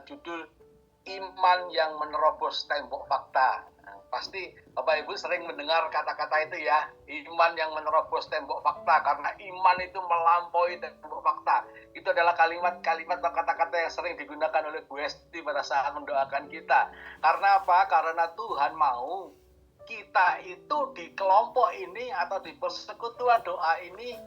berjudul Iman yang Menerobos Tembok Fakta. Nah, pasti Bapak Ibu sering mendengar kata-kata itu ya, iman yang menerobos tembok fakta, karena iman itu melampaui tembok fakta. Itu adalah kalimat-kalimat atau kata-kata yang sering digunakan oleh Bu Esti pada saat mendoakan kita. Karena apa? Karena Tuhan mau kita itu di kelompok ini atau di persekutuan doa ini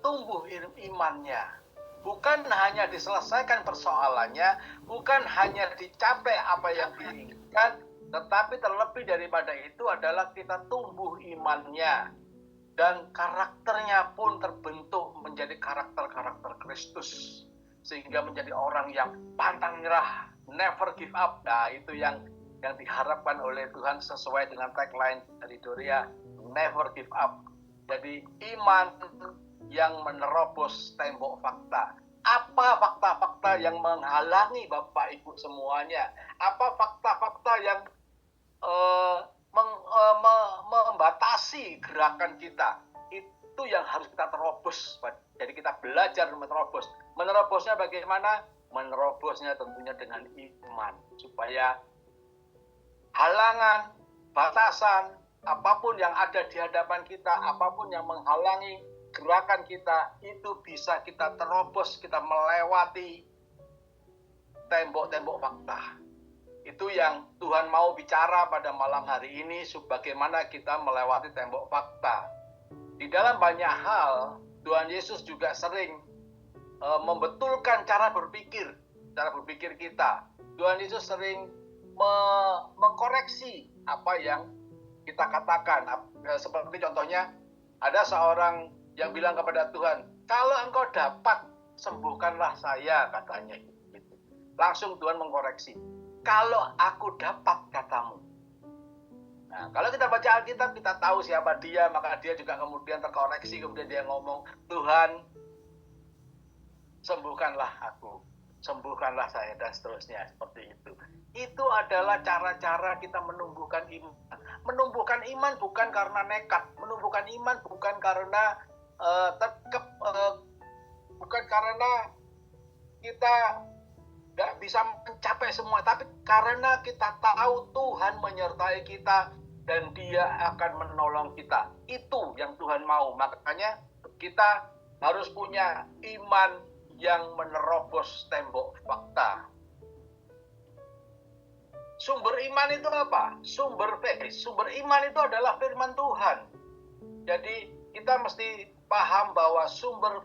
tumbuh imannya. Bukan hanya diselesaikan persoalannya, bukan hanya dicapai apa yang diinginkan, tetapi terlebih daripada itu adalah kita tumbuh imannya. Dan karakternya pun terbentuk menjadi karakter-karakter Kristus. Sehingga menjadi orang yang pantang nyerah, never give up. Nah, itu yang diharapkan oleh Tuhan sesuai dengan tagline dari Dorea, never give up. Jadi iman yang menerobos tembok fakta. Apa fakta-fakta yang menghalangi Bapak Ibu semuanya? Apa fakta-fakta yang membatasi gerakan kita? Itu yang harus kita terobos. Jadi kita belajar menerobos. Menerobosnya bagaimana? Menerobosnya tentunya dengan iman. Supaya halangan, batasan, apapun yang ada di hadapan kita, apapun yang menghalangi gerakan kita, itu bisa kita terobos, kita melewati tembok-tembok fakta. Itu yang Tuhan mau bicara pada malam hari ini, sebagaimana kita melewati tembok fakta. Di dalam banyak hal, Tuhan Yesus juga sering membetulkan cara berpikir kita. Tuhan Yesus sering mengkoreksi apa yang kita katakan. Seperti contohnya, ada seorang yang bilang kepada Tuhan, kalau engkau dapat, sembuhkanlah saya, katanya. Langsung Tuhan mengkoreksi, kalau aku dapat, katamu. Nah, kalau kita baca Alkitab, kita tahu siapa dia, maka dia juga kemudian terkoreksi, kemudian dia ngomong, Tuhan, sembuhkanlah aku, sembuhkanlah saya, dan seterusnya, seperti itu. Itu adalah cara-cara kita menumbuhkan iman. Menumbuhkan iman bukan karena nekat, menumbuhkan iman bukan karena bukan karena kita nggak bisa mencapai semua, tapi karena kita tahu Tuhan menyertai kita dan Dia akan menolong kita. Itu yang Tuhan mau. Makanya kita harus punya iman yang menerobos tembok fakta. Sumber iman itu apa? Sumber iman itu adalah firman Tuhan. Jadi kita mesti paham bahwa sumber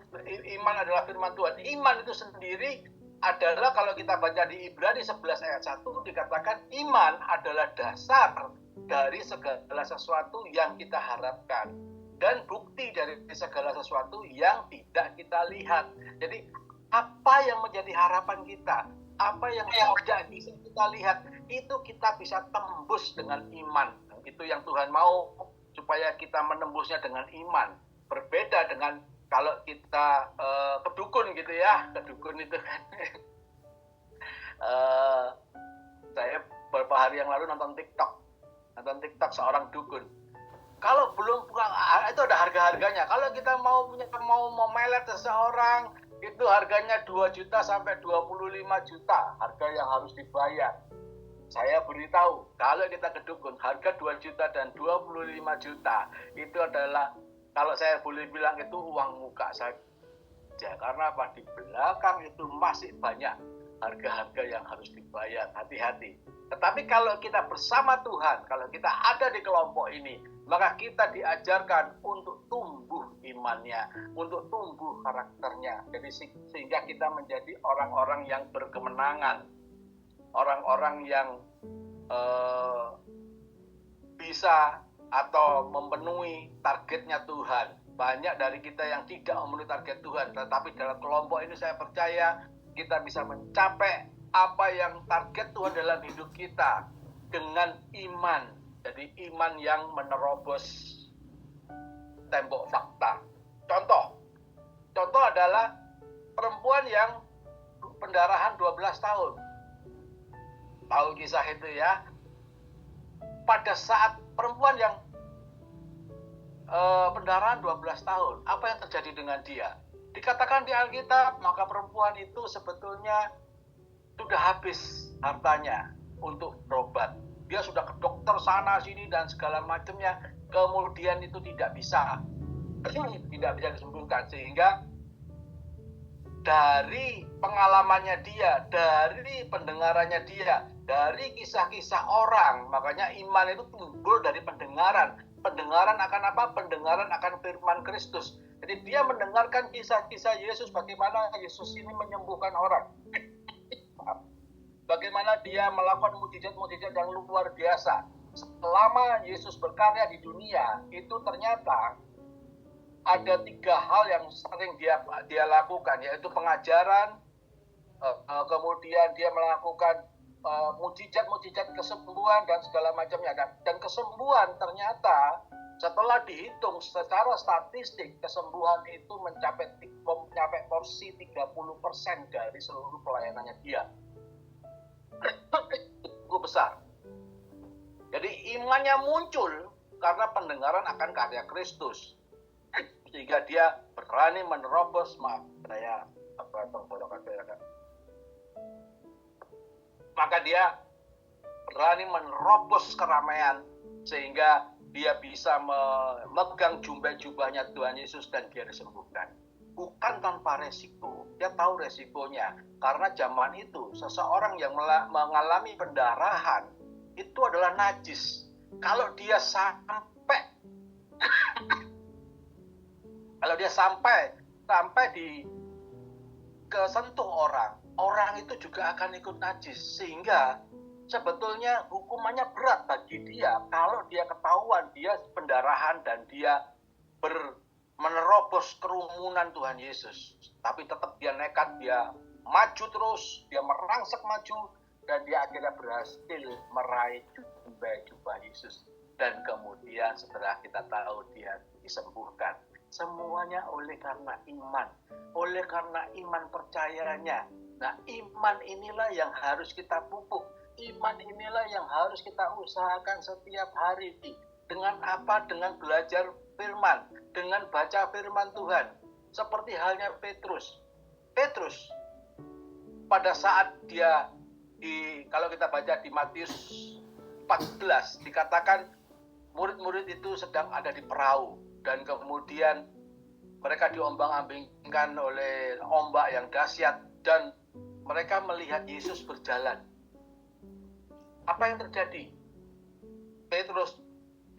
iman adalah firman Tuhan. Iman itu sendiri adalah, kalau kita baca di Ibrani 11 ayat 1, dikatakan iman adalah dasar dari segala sesuatu yang kita harapkan dan bukti dari segala sesuatu yang tidak kita lihat. Jadi apa yang menjadi harapan kita, apa yang tidak bisa kita lihat, itu kita bisa tembus dengan iman. Itu yang Tuhan mau, supaya kita menembusnya dengan iman. Berbeda dengan kalau kita ke dukun gitu ya, ke dukun itu kan. Saya beberapa hari yang lalu nonton TikTok seorang dukun. Kalau belum itu ada harga-harganya. Kalau kita mau memelet seseorang, itu harganya 2 juta sampai 25 juta, harga yang harus dibayar. Saya beritahu, kalau kita ke dukun, harga 2 juta dan 25 juta, itu adalah, kalau saya boleh bilang, itu uang muka saja. Karena apa? Di belakang itu masih banyak harga-harga yang harus dibayar. Hati-hati. Tetapi kalau kita bersama Tuhan, kalau kita ada di kelompok ini, maka kita diajarkan untuk tumbuh imannya, untuk tumbuh karakternya. Jadi sehingga kita menjadi orang-orang yang berkemenangan, orang-orang yang bisa atau memenuhi targetnya Tuhan. Banyak dari kita yang tidak memenuhi target Tuhan, tetapi dalam kelompok ini saya percaya kita bisa mencapai apa yang target Tuhan dalam hidup kita dengan iman. Jadi iman yang menerobos tembok fakta. Contoh adalah perempuan yang pendarahan 12 tahun. Tahu kisah itu ya? Pada saat perempuan yang pendarahan 12 tahun, apa yang terjadi dengan dia? Dikatakan di Alkitab, maka perempuan itu sebetulnya sudah habis hartanya untuk berobat. Dia sudah ke dokter sana sini dan segala macamnya, kemudian itu tidak bisa disembuhkan. Sehingga dari pengalamannya dia, dari pendengarannya dia, dari kisah-kisah orang, makanya iman itu timbul dari pendengaran. Pendengaran akan apa? Pendengaran akan firman Kristus. Jadi dia mendengarkan kisah-kisah Yesus, bagaimana Yesus ini menyembuhkan orang, bagaimana dia melakukan mukjizat-mukjizat yang luar biasa. Selama Yesus berkarya di dunia, itu ternyata ada 3 hal yang sering dia lakukan, yaitu pengajaran, kemudian dia melakukan mukjizat-mukjizat kesembuhan dan segala macamnya. Dan kesembuhan ternyata setelah dihitung secara statistik, kesembuhan itu mencapai porsi 30% dari seluruh pelayanannya dia. Cukup besar. Jadi imannya muncul karena pendengaran akan karya Kristus, sehingga dia berani menerobos, maka dia berani menerobos keramaian sehingga dia bisa memegang jubah-jubahnya Tuhan Yesus dan dia disembuhkan. Bukan tanpa resiko, dia tahu resikonya. Karena zaman itu seseorang yang mengalami pendarahan itu adalah najis. Kalau dia sampai di kesentuh orang itu juga akan ikut najis. Sehingga sebetulnya hukumannya berat bagi dia kalau dia ketahuan dia pendarahan dan dia menerobos kerumunan Tuhan Yesus. Tapi tetap dia nekat, dia maju terus, dia merangsek maju, dan dia akhirnya berhasil meraih jubah Yesus. Dan kemudian setelah kita tahu dia disembuhkan. Semuanya oleh karena iman. Oleh karena iman percayanya. Nah, iman inilah yang harus kita pupuk. Iman inilah yang harus kita usahakan setiap hari. Dengan apa? Dengan belajar firman, dengan baca firman Tuhan. Seperti halnya Petrus. Pada saat dia kalau kita baca di Matius 14, dikatakan murid-murid itu sedang ada di perahu dan kemudian mereka diombang-ambingkan oleh ombak yang dahsyat dan mereka melihat Yesus berjalan. Apa yang terjadi? Petrus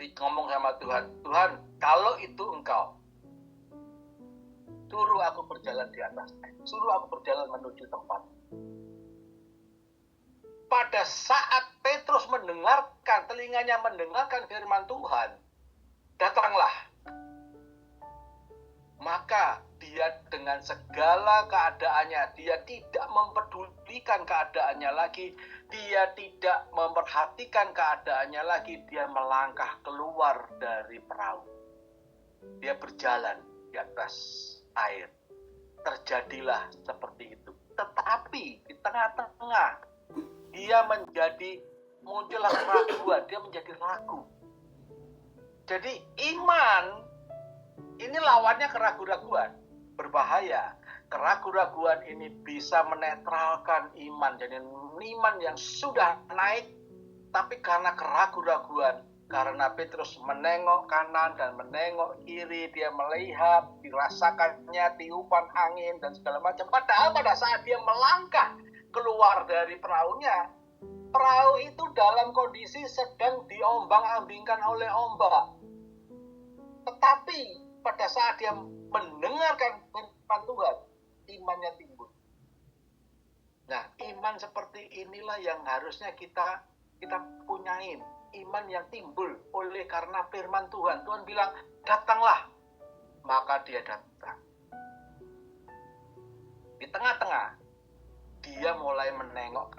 ngomong sama Tuhan, Tuhan, kalau itu Engkau, suruh aku berjalan di atas, suruh aku berjalan menuju tempat. Pada saat Petrus telinganya mendengarkan firman Tuhan, datanglah. Maka dia dengan segala keadaannya, dia tidak mempedulikan keadaannya lagi, dia tidak memperhatikan keadaannya lagi, dia melangkah keluar dari perahu. Dia berjalan di atas air. Terjadilah seperti itu. Tetapi di tengah-tengah dia muncullah keraguan, dia menjadi ragu. Jadi iman ini lawannya keraguan-raguan, berbahaya. Keraguan-raguan ini bisa menetralkan iman. Jadi iman yang sudah naik, tapi karena keraguan-raguan, karena Petrus menengok kanan dan menengok kiri, dia melihat, dirasakannya tiupan angin dan segala macam. Padahal pada saat dia melangkah keluar dari perahunya, perahu itu dalam kondisi sedang diombang-ambingkan oleh ombak. Tetapi pada saat dia mendengarkan firman Tuhan, imannya timbul. Nah, iman seperti inilah yang harusnya kita punyain. Iman yang timbul oleh karena firman Tuhan. Tuhan bilang, datanglah. Maka dia datang. Di tengah-tengah, dia mulai menengok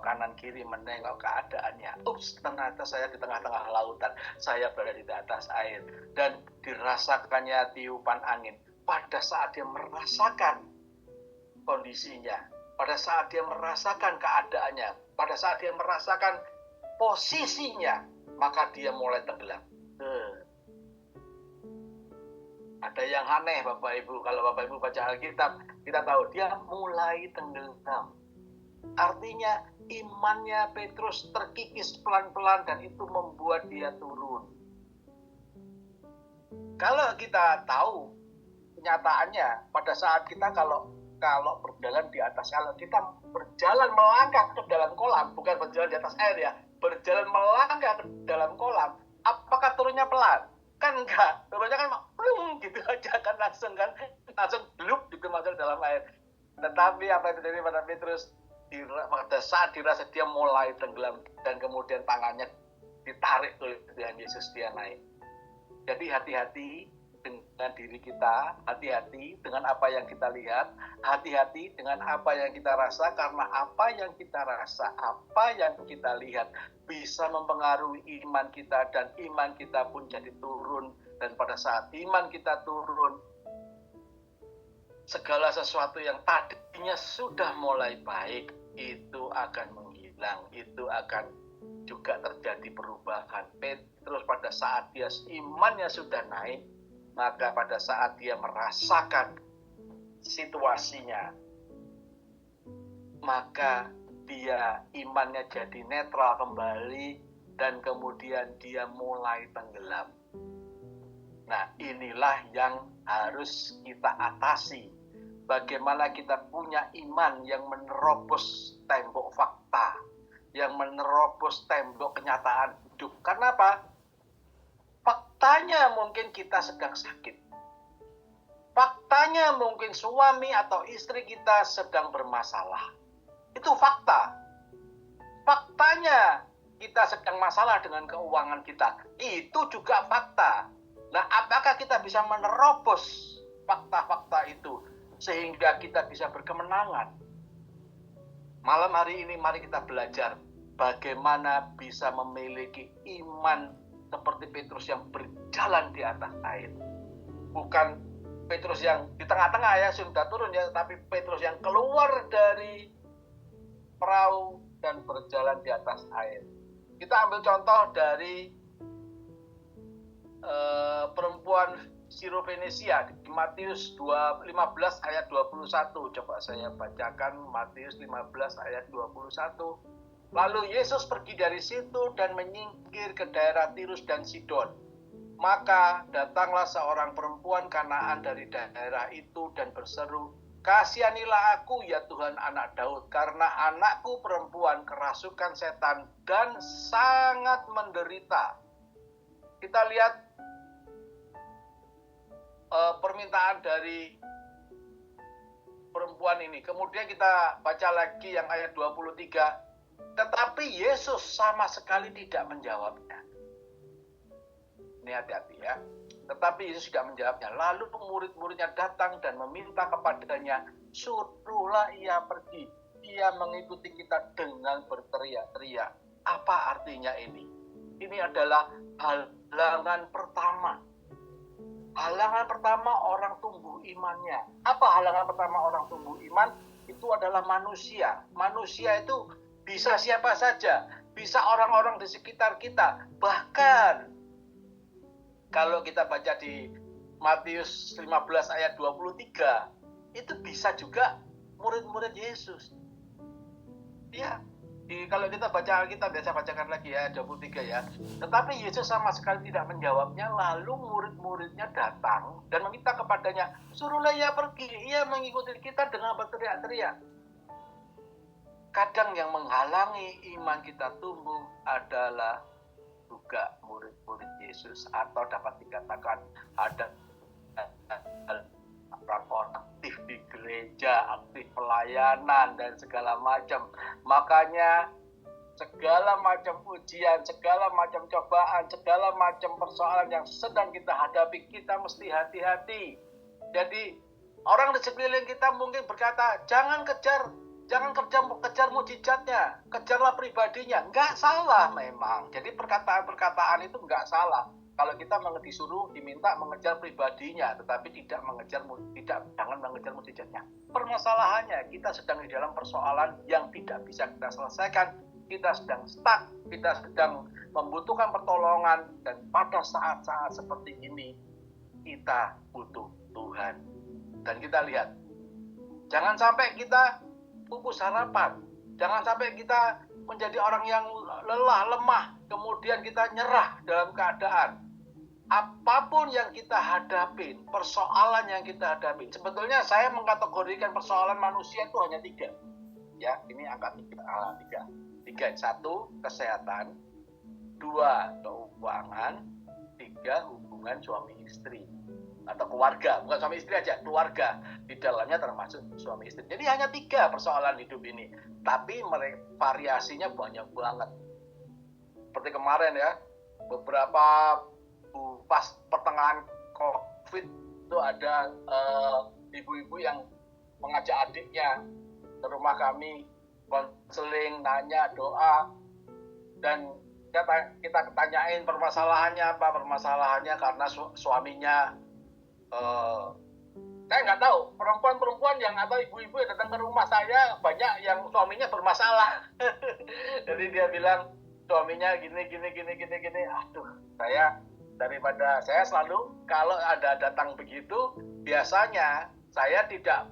kanan kiri, menengok keadaannya. Ternyata saya di tengah-tengah lautan, saya berada di atas air dan dirasakannya tiupan angin. Pada saat dia merasakan kondisinya, pada saat dia merasakan keadaannya, pada saat dia merasakan posisinya, maka dia mulai tenggelam. Ada yang aneh Bapak Ibu, kalau Bapak Ibu baca Alkitab, kita tahu dia mulai tenggelam. Artinya imannya Petrus terkikis pelan-pelan dan itu membuat dia turun. Kalau kita tahu kenyataannya pada saat kita kalau berjalan di atas, kalau kita berjalan melangkah ke dalam kolam, bukan berjalan di atas air ya, berjalan melangkah ke dalam kolam, apakah turunnya pelan? Kan enggak, turunnya kan plung gitu aja kan, langsung bluk gitu masuk dalam air. Tetapi apa yang terjadi pada Petrus, pada saat dirasa dia mulai tenggelam dan kemudian tangannya ditarik oleh Tuhan Yesus, dia naik. Jadi hati-hati dengan diri kita, hati-hati dengan apa yang kita lihat, hati-hati dengan apa yang kita rasa, karena apa yang kita rasa, apa yang kita lihat bisa mempengaruhi iman kita, dan iman kita pun jadi turun. Dan pada saat iman kita turun, segala sesuatu yang tadinya sudah mulai baik itu akan menghilang, itu akan juga terjadi perubahan. Petrus pada saat dia imannya sudah naik, maka pada saat dia merasakan situasinya, maka dia imannya jadi netral kembali dan kemudian dia mulai tenggelam. Nah, inilah yang harus kita atasi. Bagaimana kita punya iman yang menerobos tembok fakta, yang menerobos tembok kenyataan hidup. Karena apa? Faktanya mungkin kita sedang sakit. Faktanya mungkin suami atau istri kita sedang bermasalah. Itu fakta. Faktanya kita sedang masalah dengan keuangan kita. Itu juga fakta. Nah, apakah kita bisa menerobos fakta-fakta itu sehingga kita bisa berkemenangan? Malam hari ini mari kita belajar bagaimana bisa memiliki iman seperti Petrus yang berjalan di atas air. Bukan Petrus yang di tengah-tengah ya, sudah turun ya, tapi Petrus yang keluar dari perahu dan berjalan di atas air. Kita ambil contoh dari perempuan Sirofenisia di Matius 15 ayat 21. Coba saya bacakan Matius 15 ayat 21. Lalu Yesus pergi dari situ dan menyingkir ke daerah Tirus dan Sidon. Maka datanglah seorang perempuan Kanaan dari daerah itu dan berseru, "Kasihanilah aku ya Tuhan anak Daud, karena anakku perempuan kerasukan setan dan sangat menderita." Kita lihat permintaan dari perempuan ini. Kemudian kita baca lagi yang ayat 23. Tetapi Yesus sama sekali tidak menjawabnya. Ini hati-hati ya. Tetapi Yesus tidak menjawabnya. Lalu murid-muridnya datang dan meminta kepadanya, "Suruhlah ia pergi. Ia mengikuti kita dengan berteriak-teriak." Apa artinya ini? Ini adalah halangan pertama. Halangan pertama orang tumbuh imannya. Apa halangan pertama orang tumbuh iman? Itu adalah manusia. Manusia itu bisa siapa saja, bisa orang-orang di sekitar kita. Bahkan kalau kita baca di Matius 15 ayat 23, itu bisa juga murid-murid Yesus. Ya, kalau kita baca, kita biasa bacakan lagi ya, 23 ya. Tetapi Yesus sama sekali tidak menjawabnya, lalu murid-muridnya datang dan meminta kepadanya, "Suruhlah ia pergi, ia mengikuti kita dengan berteriak-teriak." Kadang yang menghalangi iman kita tumbuh adalah juga murid-murid Yesus, atau dapat dikatakan ada orang aktif di gereja, aktif pelayanan dan segala macam. Makanya segala macam ujian, segala macam cobaan, segala macam persoalan yang sedang kita hadapi, kita mesti hati-hati. Jadi orang di sekeliling kita mungkin berkata, jangan kejar mujizatnya, kejarlah pribadinya. Enggak salah memang. Jadi perkataan-perkataan itu enggak salah. Kalau kita disuruh diminta mengejar pribadinya, tetapi jangan mengejar mujizatnya. Permasalahannya kita sedang di dalam persoalan yang tidak bisa kita selesaikan. Kita sedang stuck, kita sedang membutuhkan pertolongan, dan pada saat-saat seperti ini kita butuh Tuhan. Dan kita lihat, jangan sampai kita pupus harapan. Jangan sampai kita menjadi orang yang lelah, lemah, kemudian kita nyerah dalam keadaan. Apapun yang kita hadapin, persoalan yang kita hadapin. Sebetulnya saya mengkategorikan persoalan manusia itu hanya 3. Ya, ini angka 3. 3. 1, kesehatan. 2, keuangan. 3, hubungan suami istri atau keluarga, bukan suami istri aja, keluarga di dalamnya termasuk suami istri. Jadi hanya 3 persoalan hidup ini, tapi variasinya banyak banget. Seperti kemarin ya, beberapa pas pertengahan COVID itu ada ibu-ibu yang mengajak adiknya ke rumah kami, konseling, nanya, doa, dan kita tanyain permasalahannya apa. Permasalahannya karena suaminya, saya nggak tahu, perempuan-perempuan yang atau ibu-ibu yang datang ke rumah saya banyak yang suaminya bermasalah. Jadi dia bilang suaminya gini. Aduh, saya selalu kalau ada datang begitu, biasanya saya tidak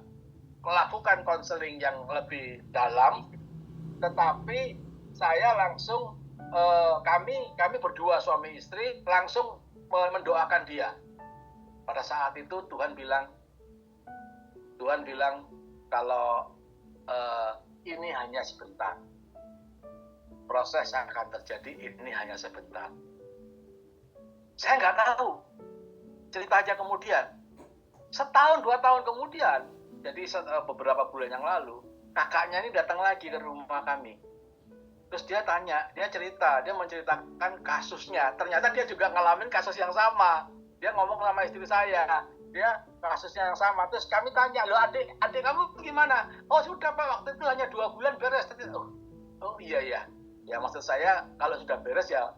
melakukan konseling yang lebih dalam, tetapi saya langsung kami berdua suami istri langsung mendoakan dia. Pada saat itu Tuhan bilang kalau ini hanya sebentar. Proses akan terjadi, ini hanya sebentar. Saya nggak tahu. Ceritanya kemudian, 1-2 tahun kemudian, jadi beberapa bulan yang lalu, kakaknya ini datang lagi ke rumah kami. Terus dia menceritakan kasusnya. Ternyata dia juga ngalamin kasus yang sama. Dia ngomong sama istri saya, dia kasusnya yang sama. Terus kami tanya, loh adik kamu gimana? Oh sudah Pak, waktu itu hanya 2 bulan beres. Oh iya ya. Ya maksud saya kalau sudah beres ya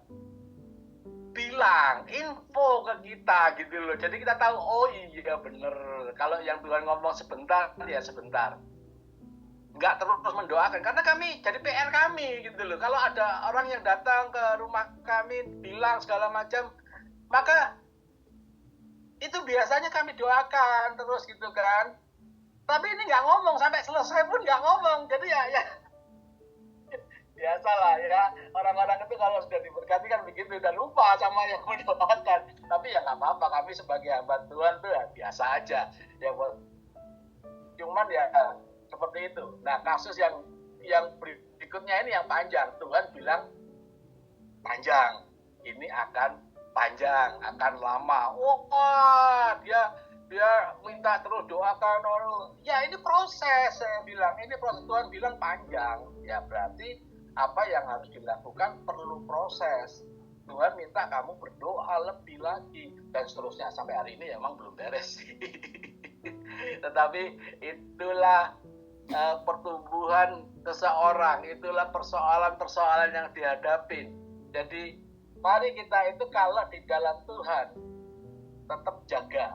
bilang, info ke kita gitu loh. Jadi kita tahu, oh iya bener. Kalau yang Tuhan ngomong sebentar, ya sebentar. Nggak terus mendoakan, karena kami jadi PR kami gitu loh. Kalau ada orang yang datang ke rumah kami bilang segala macam, maka itu biasanya kami doakan terus gitu kan. Tapi ini nggak ngomong, sampai selesai pun nggak ngomong. Jadi ya biasalah ya, orang-orang itu kalau sudah diberkati kan begitu, udah lupa sama yang mendoakan. Tapi ya nggak apa-apa, kami sebagai hamba Tuhan tuh ya biasa aja ya. Cuman ya seperti itu. Nah, kasus yang berikutnya ini yang panjang. Tuhan bilang panjang, ini akan panjang, akan lama. Wah, dia minta terus doakan. Ya ini proses, saya bilang. Ini proses. Tuhan bilang panjang. Ya berarti apa yang harus dilakukan perlu proses. Tuhan minta kamu berdoa lebih lagi dan seterusnya. Sampai hari ini emang belum beres sih. Tetapi itulah pertumbuhan seseorang, itulah persoalan-persoalan yang dihadapin. Jadi mari kita itu kalau di dalam Tuhan tetap jaga,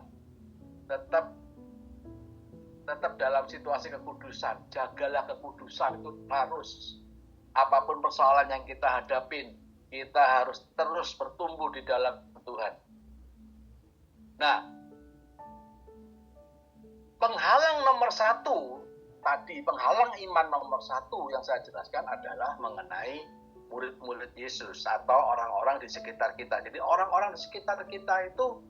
tetap dalam situasi kekudusan. Jagalah kekudusan, itu harus. Apapun persoalan yang kita hadapin, kita harus terus bertumbuh di dalam Tuhan. Nah, penghalang nomor 1 tadi, penghalang iman nomor 1 yang saya jelaskan adalah mengenai murid-murid Yesus atau orang-orang di sekitar kita. Jadi orang-orang di sekitar kita itu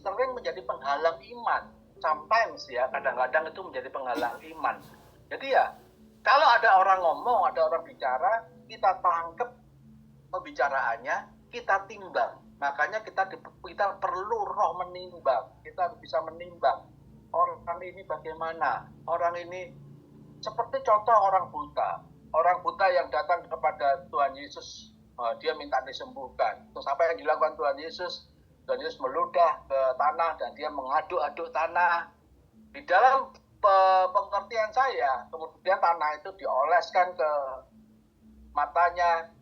sering menjadi penghalang iman. Sometimes ya, kadang-kadang itu menjadi penghalang iman. Jadi ya, kalau ada orang ngomong, ada orang bicara, kita tangkap pembicaraannya, kita timbang. Makanya kita perlu roh menimbang. Kita bisa menimbang orang ini bagaimana. Orang ini seperti contoh orang buta. Orang buta yang datang kepada Tuhan Yesus, dia minta disembuhkan. Terus apa yang dilakukan Tuhan Yesus? Tuhan Yesus meludah ke tanah dan dia mengaduk-aduk tanah. Di dalam pengertian saya, kemudian tanah itu dioleskan ke matanya.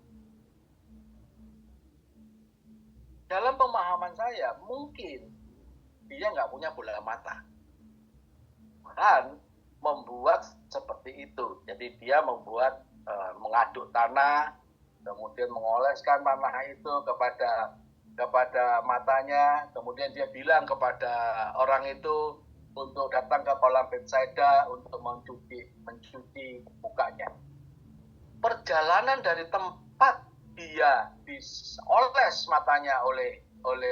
Dalam pemahaman saya, mungkin dia nggak punya bola mata. Tuhan membuat seperti itu. Jadi dia membuat mengaduk tanah, kemudian mengoleskan tanah itu kepada matanya. Kemudian dia bilang kepada orang itu untuk datang ke kolam Betsaida untuk mencuci mukanya. Perjalanan dari tempat dia dioles matanya oleh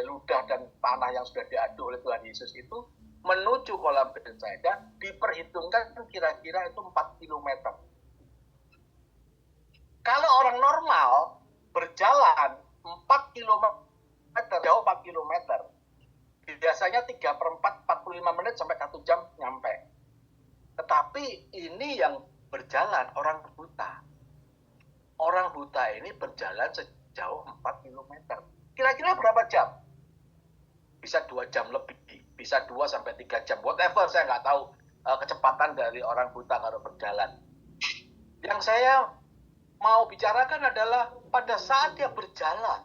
ludah dan tanah yang sudah diaduk oleh Tuhan Yesus itu menuju kolam Betsaida diperhitungkan kira-kira itu 4 km. Kalau orang normal berjalan 4 km, jauh 4 km, biasanya 3/4, 45 menit sampai 1 jam nyampe. Tetapi ini yang berjalan orang buta. Orang buta ini berjalan sejauh 4 km. Kira-kira berapa jam? Bisa 2 jam lebih, bisa 2-3 jam, whatever, saya nggak tahu kecepatan dari orang buta kalau berjalan. Yang saya mau bicarakan adalah pada saat dia berjalan,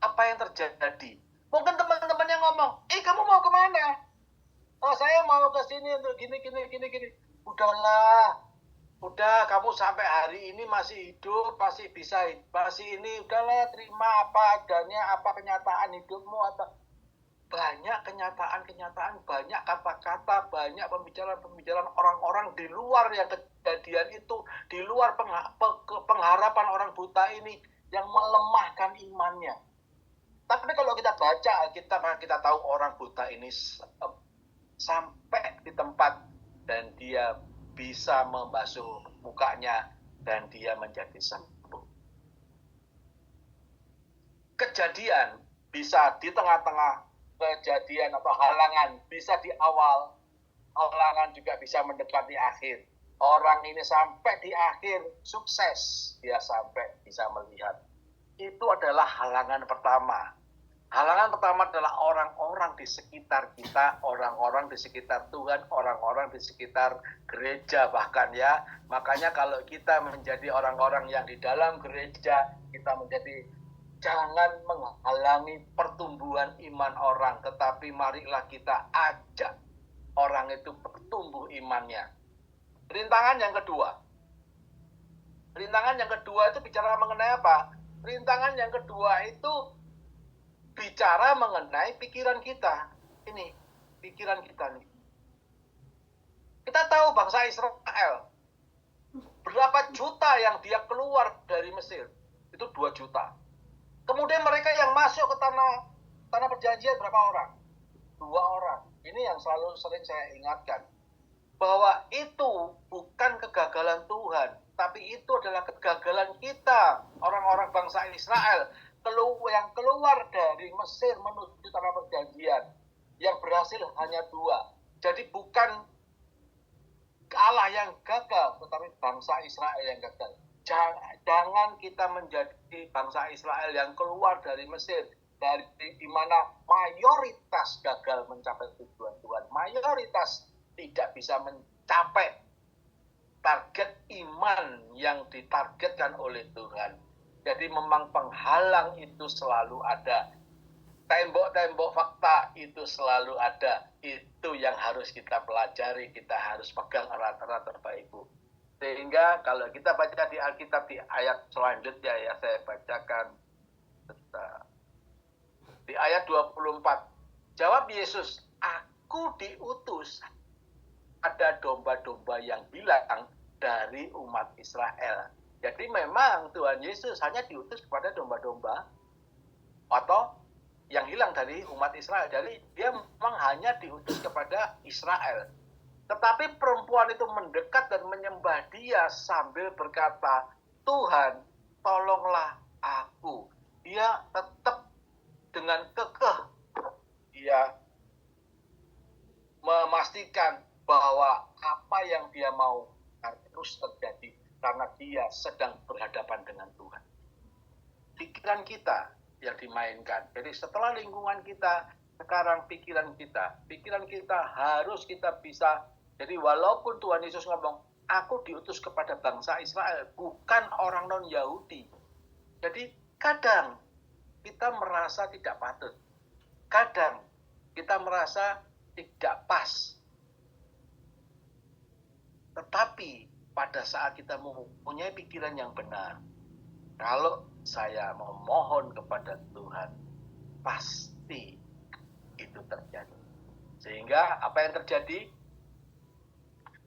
apa yang terjadi? Mungkin teman-temannya ngomong, kamu mau kemana? Oh, saya mau ke sini untuk gini. Udah, kamu sampai hari ini masih hidup, masih ini, udahlah, terima apa adanya, apa kenyataan hidupmu, atau banyak kenyataan, banyak kata-kata, banyak pembicaraan orang-orang di luar yang kejadian itu, di luar pengharapan orang buta ini yang melemahkan imannya. Tapi kalau kita baca, kita tahu orang buta ini sampai di tempat dan dia bisa membasuh mukanya dan dia menjadi sembuh. Kejadian bisa di tengah-tengah kejadian atau halangan, bisa di awal, halangan juga bisa mendekati akhir. Orang ini sampai di akhir sukses, dia sampai bisa melihat. Itu adalah halangan pertama. Halangan pertama adalah orang-orang di sekitar kita, orang-orang di sekitar Tuhan, orang-orang di sekitar gereja bahkan ya. Makanya kalau kita menjadi orang-orang yang di dalam gereja, kita menjadi, jangan menghalangi pertumbuhan iman orang, tetapi marilah kita ajak orang itu bertumbuh imannya. Rintangan yang kedua itu bicara mengenai apa? Rintangan yang kedua itu bicara mengenai pikiran kita. Ini, pikiran kita nih. Kita tahu bangsa Israel, berapa juta yang dia keluar dari Mesir? Itu 2 juta. Kemudian mereka yang masuk ke tanah perjanjian berapa orang? 2 orang. Ini yang selalu sering saya ingatkan. Bahwa itu bukan kegagalan Tuhan, tapi itu adalah kegagalan kita, orang-orang bangsa Israel, yang keluar dari Mesir menuju tanah perjanjian. Yang berhasil hanya 2. Jadi bukan Allah yang gagal, tetapi bangsa Israel yang gagal. Jangan kita menjadi bangsa Israel yang keluar dari Mesir, dari di mana mayoritas gagal mencapai tujuan Tuhan, mayoritas tidak bisa mencapai target iman yang ditargetkan oleh Tuhan. Jadi memang penghalang itu selalu ada. Tembok-tembok fakta itu selalu ada. Itu yang harus kita pelajari, kita harus pegang erat-erat Bapak Ibu. Sehingga kalau kita baca di Alkitab di ayat selanjutnya ya, saya bacakan. Di ayat 24. Jawab Yesus, aku diutus. Ada domba-domba yang hilang dari umat Israel. Jadi memang Tuhan Yesus hanya diutus kepada domba-domba atau yang hilang dari umat Israel. Jadi dia memang hanya diutus kepada Israel. Tetapi perempuan itu mendekat dan menyembah dia sambil berkata, Tuhan, tolonglah aku. Dia tetap dengan kekeh. Dia memastikan bahwa apa yang dia mau harus terjadi. Karena dia sedang berhadapan dengan Tuhan. Pikiran kita yang dimainkan. Jadi setelah lingkungan kita, sekarang pikiran kita harus kita bisa. Jadi walaupun Tuhan Yesus ngomong, aku diutus kepada bangsa Israel, bukan orang non-Yahudi. Jadi kadang kita merasa tidak patut. Kadang kita merasa tidak pas. Tetapi pada saat kita mempunyai pikiran yang benar, kalau saya memohon kepada Tuhan, pasti itu terjadi. Sehingga apa yang terjadi?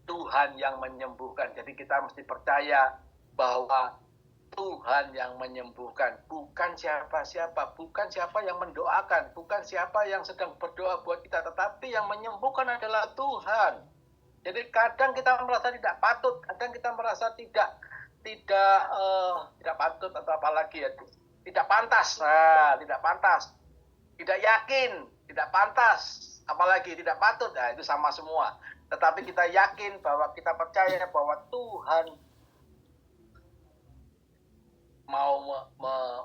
Tuhan yang menyembuhkan. Jadi kita mesti percaya bahwa Tuhan yang menyembuhkan, bukan siapa-siapa, bukan siapa yang mendoakan, bukan siapa yang sedang berdoa buat kita, tetapi yang menyembuhkan adalah Tuhan. Jadi kadang kita merasa tidak patut, kadang kita merasa tidak patut atau apalagi ya, tidak pantas, tidak pantas, tidak yakin, tidak pantas, apalagi tidak patut, itu sama semua. Tetapi kita yakin bahwa kita percaya bahwa Tuhan mau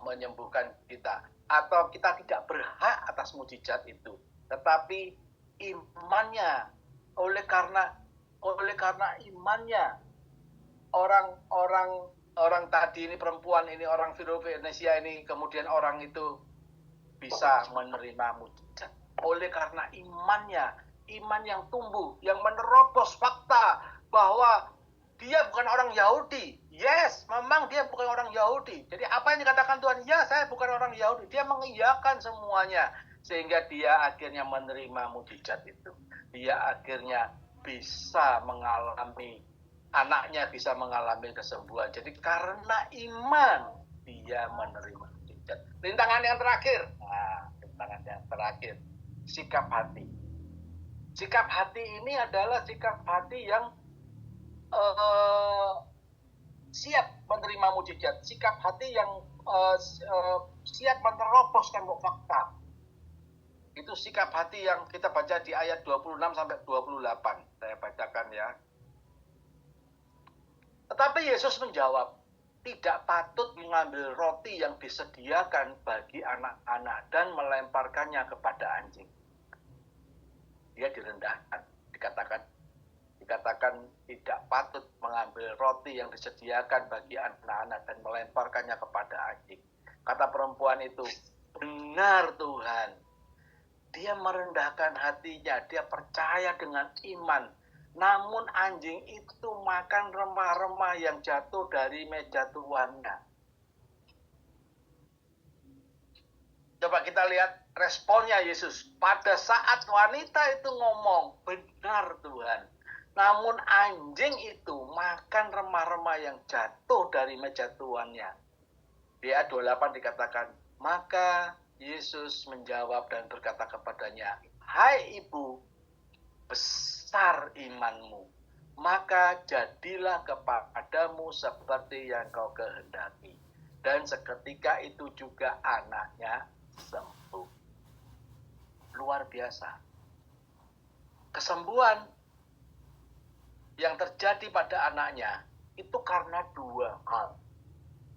menyembuhkan kita, atau kita tidak berhak atas mujizat itu, tetapi imannya, oleh karena imannya orang tadi ini, perempuan ini, orang Venesia ini, kemudian orang itu bisa menerima mujizat oleh karena imannya, iman yang tumbuh, yang menerobos fakta bahwa dia bukan orang Yahudi. Yes, memang dia bukan orang Yahudi. Jadi apa yang dikatakan Tuhan? Ya, saya bukan orang Yahudi. Dia mengiyakan semuanya. Sehingga dia akhirnya menerima mujizat itu. Dia akhirnya bisa mengalami, anaknya bisa mengalami kesembuhan. Jadi karena iman, dia menerima mujizat. Rintangan yang terakhir. Rintangan yang terakhir. Sikap hati. Sikap hati ini adalah sikap hati yang siap menerima mujizat, sikap hati yang siap menerobos tembok fakta. Itu sikap hati yang kita baca di ayat 26 sampai 28. Saya bacakan ya. Tetapi Yesus menjawab, tidak patut mengambil roti yang disediakan bagi anak-anak dan melemparkannya kepada anjing. Dia direndahkan, dikatakan tidak patut mengambil roti yang disediakan bagi anak-anak dan melemparkannya kepada anjing. Kata perempuan itu, benar Tuhan. Dia merendahkan hatinya, dia percaya dengan iman. Namun anjing itu makan remah-remah yang jatuh dari meja tuannya. Coba kita lihat responnya Yesus. Pada saat wanita itu ngomong, benar Tuhan. Namun anjing itu makan remah-remah yang jatuh dari meja tuannya. Di ayat 28 dikatakan, maka Yesus menjawab dan berkata kepadanya, hai ibu, besar imanmu, maka jadilah kepadamu seperti yang kau kehendaki. Dan seketika itu juga anaknya sembuh. Luar biasa. Kesembuhan yang terjadi pada anaknya itu karena dua hal.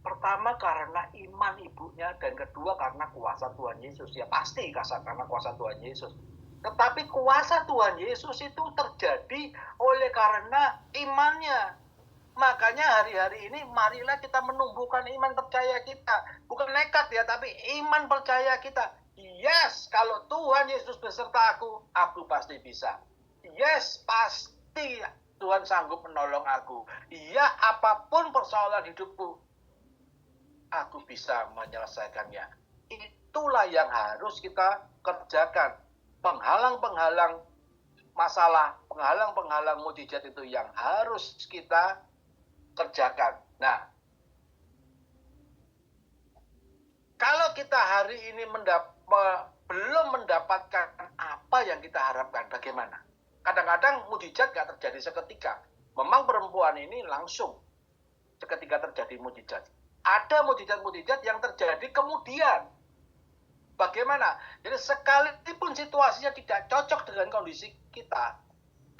Pertama karena iman ibunya, dan kedua karena kuasa Tuhan Yesus. Ya pasti karena kuasa Tuhan Yesus. Tetapi kuasa Tuhan Yesus itu terjadi oleh karena imannya. Makanya hari-hari ini marilah kita menumbuhkan iman percaya kita. Bukan nekat ya, tapi iman percaya kita. Yes, kalau Tuhan Yesus beserta aku pasti bisa. Yes, pasti Tuhan sanggup menolong aku. Iya, apapun persoalan hidupku, aku bisa menyelesaikannya. Itulah yang harus kita kerjakan. Penghalang-penghalang masalah, penghalang-penghalang mujizat itu yang harus kita kerjakan. Nah, kalau kita hari ini belum mendapatkan apa yang kita harapkan, bagaimana? Kadang-kadang mujizat gak terjadi seketika. Memang perempuan ini langsung seketika terjadi mujizat. Ada mujizat-mujizat yang terjadi kemudian. Bagaimana? Jadi sekalipun situasinya tidak cocok dengan kondisi kita,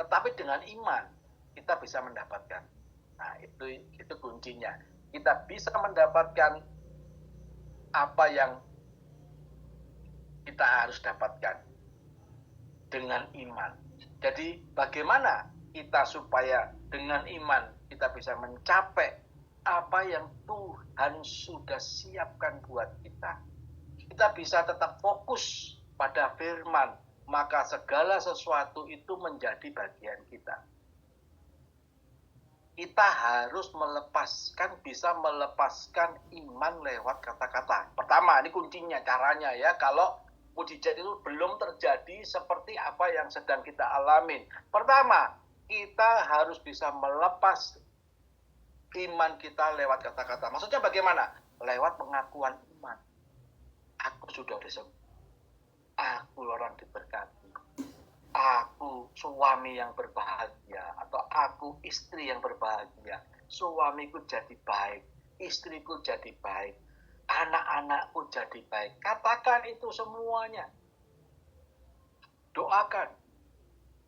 tetapi dengan iman kita bisa mendapatkan. Nah, itu kuncinya. Kita bisa mendapatkan apa yang kita harus dapatkan dengan iman. Jadi bagaimana kita supaya dengan iman kita bisa mencapai apa yang Tuhan sudah siapkan buat kita. Kita bisa tetap fokus pada firman, maka segala sesuatu itu menjadi bagian kita. Kita harus bisa melepaskan iman lewat kata-kata. Pertama, ini kuncinya, caranya ya. Kalau mujizat itu belum terjadi seperti apa yang sedang kita alamin. Pertama, kita harus bisa melepas iman kita lewat kata-kata. Maksudnya bagaimana? Lewat pengakuan iman. Aku sudah disembuh. Aku orang diberkati. Aku suami yang berbahagia. Atau aku istri yang berbahagia. Suamiku jadi baik. Istriku jadi baik. Anak-anakku jadi baik. Katakan itu semuanya. Doakan.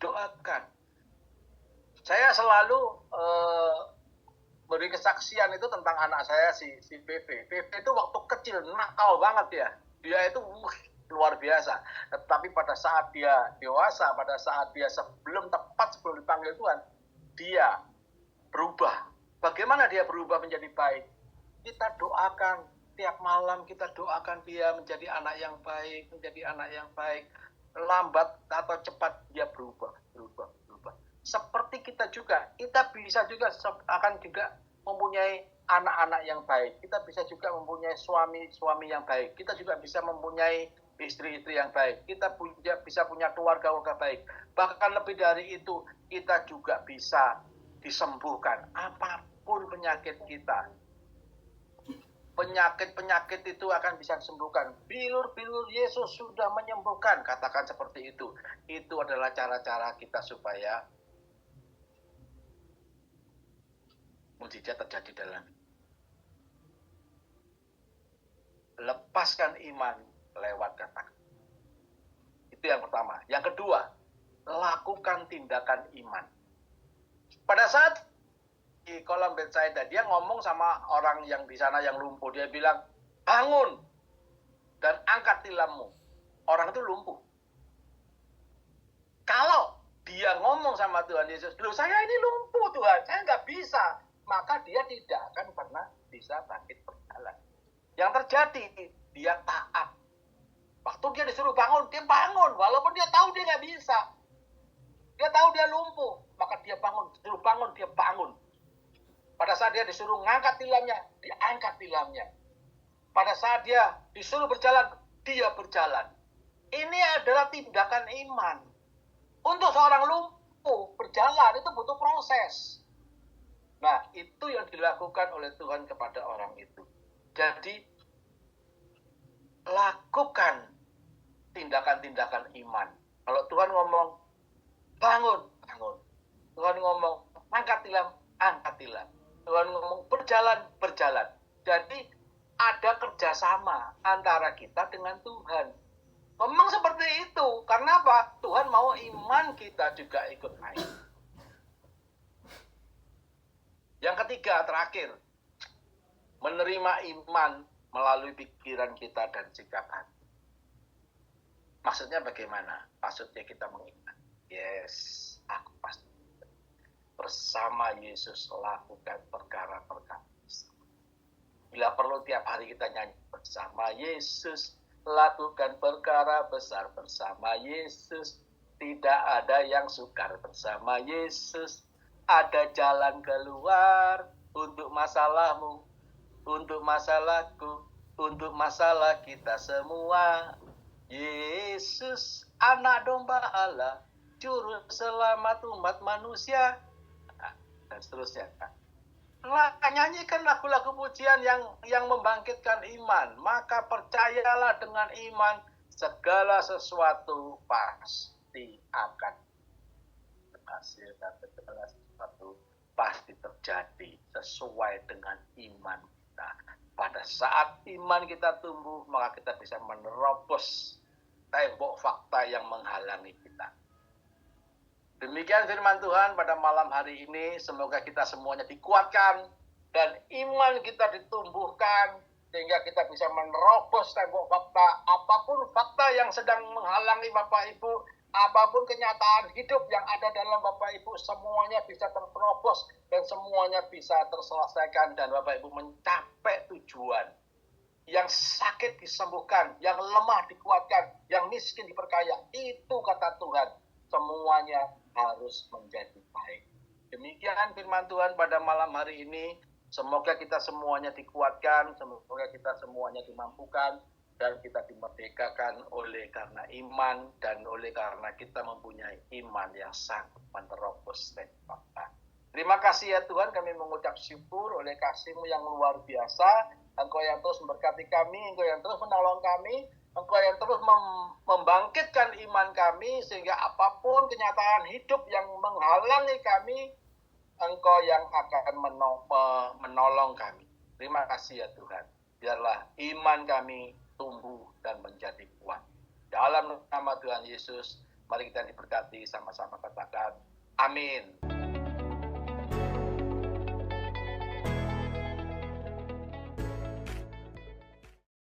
Doakan. Saya selalu beri kesaksian itu tentang anak saya si PV. PV itu waktu kecil nakal banget ya. Dia itu luar biasa. Tetapi pada saat dia dewasa, pada saat dia sebelum dipanggil Tuhan, dia berubah. Bagaimana dia berubah menjadi baik? Kita doakan tiap malam, kita doakan dia menjadi anak yang baik, menjadi anak yang baik. Lambat atau cepat dia berubah. Seperti kita juga, kita bisa juga akan juga mempunyai anak-anak yang baik. Kita bisa juga mempunyai suami-suami yang baik. Kita juga bisa mempunyai istri-istri yang baik. Kita bisa punya keluarga-keluarga baik. Bahkan lebih dari itu, kita juga bisa disembuhkan apapun penyakit kita. Penyakit-penyakit itu akan bisa disembuhkan. Bilur-bilur Yesus sudah menyembuhkan. Katakan seperti itu. Itu adalah cara-cara kita supaya mujizat terjadi dalam. Lepaskan iman lewat kata-kata. Itu yang pertama. Yang kedua, lakukan tindakan iman. Pada saat di kolam Betsaida, dia ngomong sama orang yang di sana yang lumpuh. Dia bilang, bangun dan angkat tilammu. Orang itu lumpuh. Kalau dia ngomong sama Tuhan Yesus, loh saya ini lumpuh Tuhan, saya nggak bisa. Maka dia tidak akan pernah bisa bangkit berjalan. Yang terjadi, dia taat. Waktu dia disuruh bangun, dia bangun. Walaupun dia tahu dia nggak bisa. Dia tahu dia lumpuh, maka dia bangun. Disuruh bangun, dia bangun. Pada saat dia disuruh ngangkat tilamnya, dia angkat tilamnya. Pada saat dia disuruh berjalan, dia berjalan. Ini adalah tindakan iman. Untuk seorang lumpuh, berjalan itu butuh proses. Nah, itu yang dilakukan oleh Tuhan kepada orang itu. Jadi, lakukan tindakan-tindakan iman. Kalau Tuhan ngomong, bangun, bangun. Tuhan ngomong, angkat tilam, angkat tilam. Tuhan ngomong, berjalan, berjalan. Jadi, ada kerjasama antara kita dengan Tuhan. Memang seperti itu. Karena apa? Tuhan mau iman kita juga ikut naik. Yang ketiga, terakhir, menerima iman melalui pikiran kita dan sikap hati. Maksudnya bagaimana? Maksudnya kita mengiman. Yes, aku pasti bersama Yesus lakukan perkara-perkara. Bila perlu tiap hari kita nyanyi, bersama Yesus lakukan perkara besar, bersama Yesus tidak ada yang sukar, bersama Yesus ada jalan keluar untuk masalahmu, untuk masalahku, untuk masalah kita semua. Yesus, anak domba Allah, juru selamat umat manusia. Dan seterusnya. Nyanyikan lagu-lagu pujian yang membangkitkan iman. Maka percayalah dengan iman, segala sesuatu pasti akan berhasil dan segala sesuatu pasti terjadi sesuai dengan iman kita. Pada saat iman kita tumbuh, maka kita bisa menerobos tembok fakta yang menghalangi kita. Demikian firman Tuhan pada malam hari ini. Semoga kita semuanya dikuatkan dan iman kita ditumbuhkan sehingga kita bisa menerobos tembok fakta. Apapun fakta yang sedang menghalangi Bapak Ibu, apapun kenyataan hidup yang ada dalam Bapak Ibu, semuanya bisa terterobos dan semuanya bisa terselesaikan dan Bapak Ibu mencapai tujuan. Yang sakit disembuhkan, yang lemah dikuatkan, yang miskin diperkaya. Itu kata Tuhan, semuanya harus menjadi baik. Demikian firman Tuhan pada malam hari ini. Semoga kita semuanya dikuatkan, semoga kita semuanya dimampukan dan kita dimerdekakan oleh karena iman dan oleh karena kita mempunyai iman yang sanggup menerobos tembok fakta. Terima kasih ya Tuhan, kami mengucap syukur oleh kasih-Mu yang luar biasa. Engkau yang terus memberkati kami, Engkau yang terus menolong kami, Engkau yang terus membangkitkan iman kami, sehingga apapun kenyataan hidup yang menghalangi kami, Engkau yang akan menolong kami. Terima kasih ya Tuhan. Biarlah iman kami tumbuh dan menjadi kuat. Dalam nama Tuhan Yesus, mari kita diberkati sama-sama katakan amin.